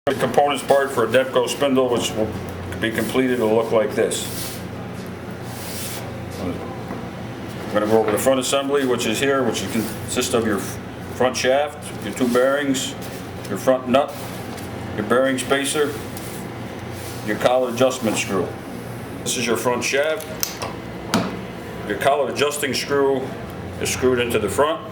The components part for a Demco spindle, which will be completed, will look like this. I'm going to go over the front assembly, which is here, which consists of your front shaft, your two bearings, your front nut, your bearing spacer, your collar adjustment screw. This is your front shaft. Your collar adjusting screw is screwed into the front.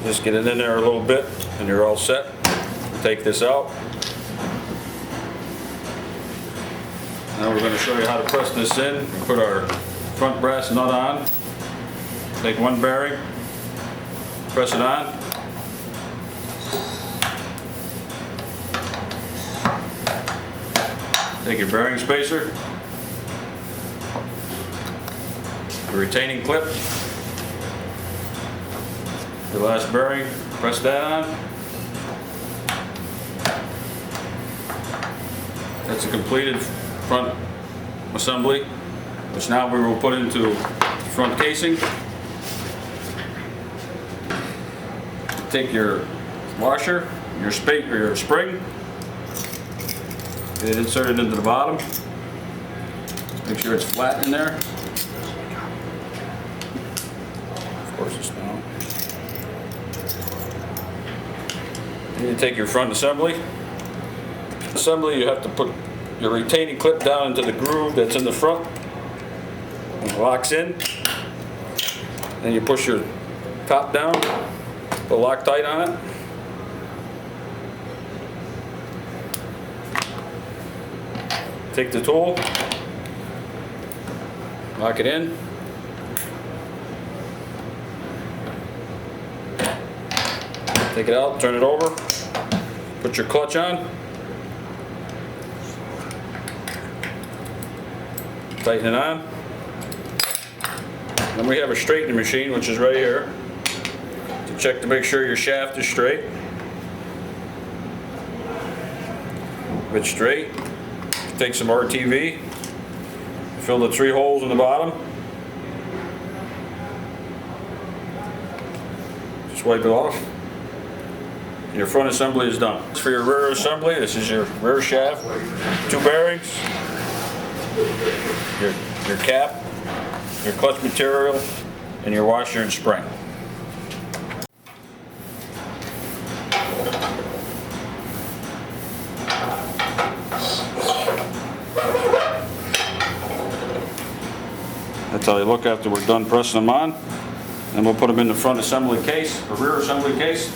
Just get it in there a little bit and you're all set. Take this out. Now we're going to show you how to press this in. We put our front brass nut on. Take one bearing, press it on. Take your bearing spacer, your retaining clip, your last bearing, press that on. That's a completed front assembly, which now we will put into the front casing. Take your washer, your spring, get it inserted into the bottom. Make sure it's flat in there. Of course it's not. Then you take your front assembly. You have to put your retaining clip down into the groove that's in the front. It locks in. Then you push your top down, put Loctite on it. Take the tool, lock it in. Take it out, turn it over, put your clutch on. Tighten it on. Then we have a straightening machine, which is right here, to check to make sure your shaft is straight. If it's straight, take some RTV, fill the 3 holes in the bottom. Just wipe it off. Your front assembly is done. For your rear assembly, this is your rear shaft, 2 bearings, your cap, your clutch material, and your washer and spring. That's how they look after we're done pressing them on. Then we'll put them in the front assembly case, or rear assembly case.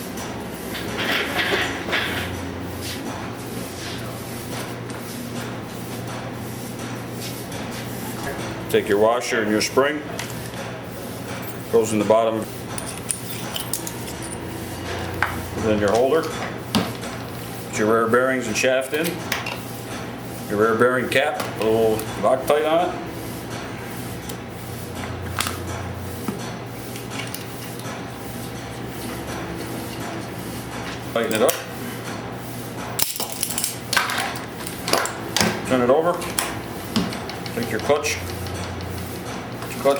Take your washer and your spring, goes in the bottom, then your holder, put your rear bearings and shaft in, your rear bearing cap, put a little Loctite on it. Tighten it up, turn it over, take your clutch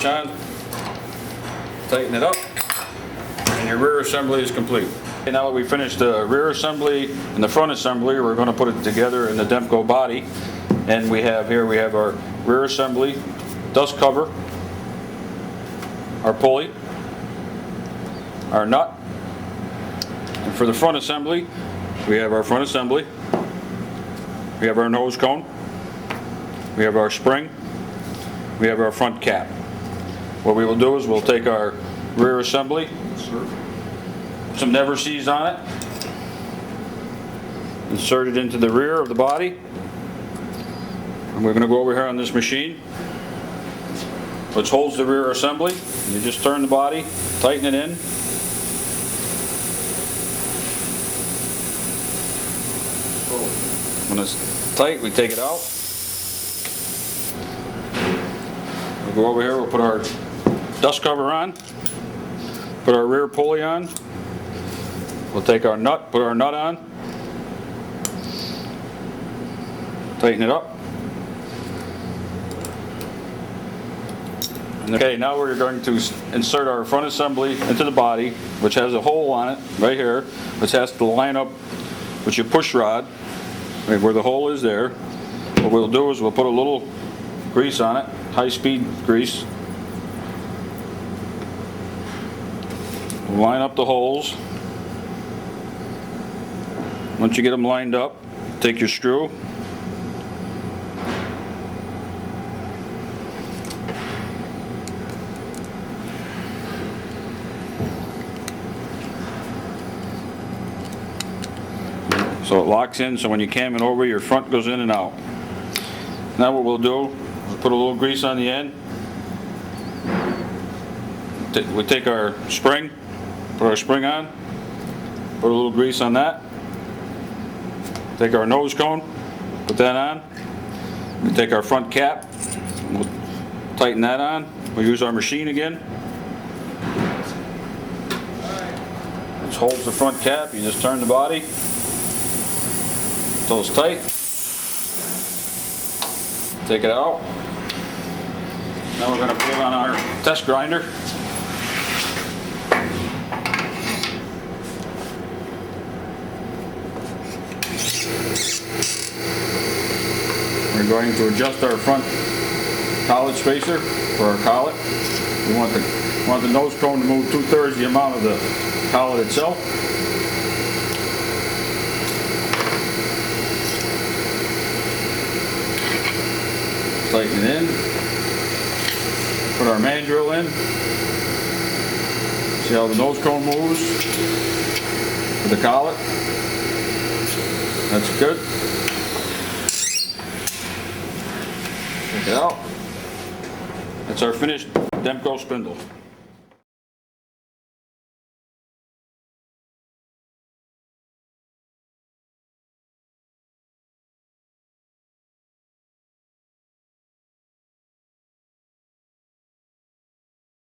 on, tighten it up, and your rear assembly is complete. Okay, now that we finished the rear assembly and the front assembly, we're going to put it together in the Demco body. And we have our rear assembly, dust cover, our pulley, our nut. And for the front assembly, we have our front assembly, we have our nose cone, we have our spring, we have our front cap. What we will do is we'll take our rear assembly, some never sees on it, insert it into the rear of the body, and we're going to go over here on this machine, which holds the rear assembly. You just turn the body, tighten it in. When it's tight, we take it out. We'll go over here, we'll put our dust cover on, put our rear pulley on, we'll take our nut, put our nut on, tighten it up, Okay, now we're going to insert our front assembly into the body, which has a hole on it right here, which has to line up with your push rod, right where the hole is there. What we'll do is we'll put a little grease on it, high-speed grease. We'll line up the holes. Once you get them lined up, take your screw. So it locks in, so when you cam it over, your front goes in and out. Now what we'll do, we'll put a little grease on the end. We take our spring, put our spring on, put a little grease on that. Take our nose cone, put that on. We take our front cap, we'll tighten that on. We'll use our machine again. This holds the front cap, you just turn the body until it's tight. Take it out. Now we're going to put it on our test grinder. We're going to adjust our front collet spacer for our collet. We want the nose cone to move 2/3 the amount of the collet itself. Tighten it in. Put our mandrel in. See how the nose cone moves with the collet? That's good. Take it out. That's our finished Demco spindle.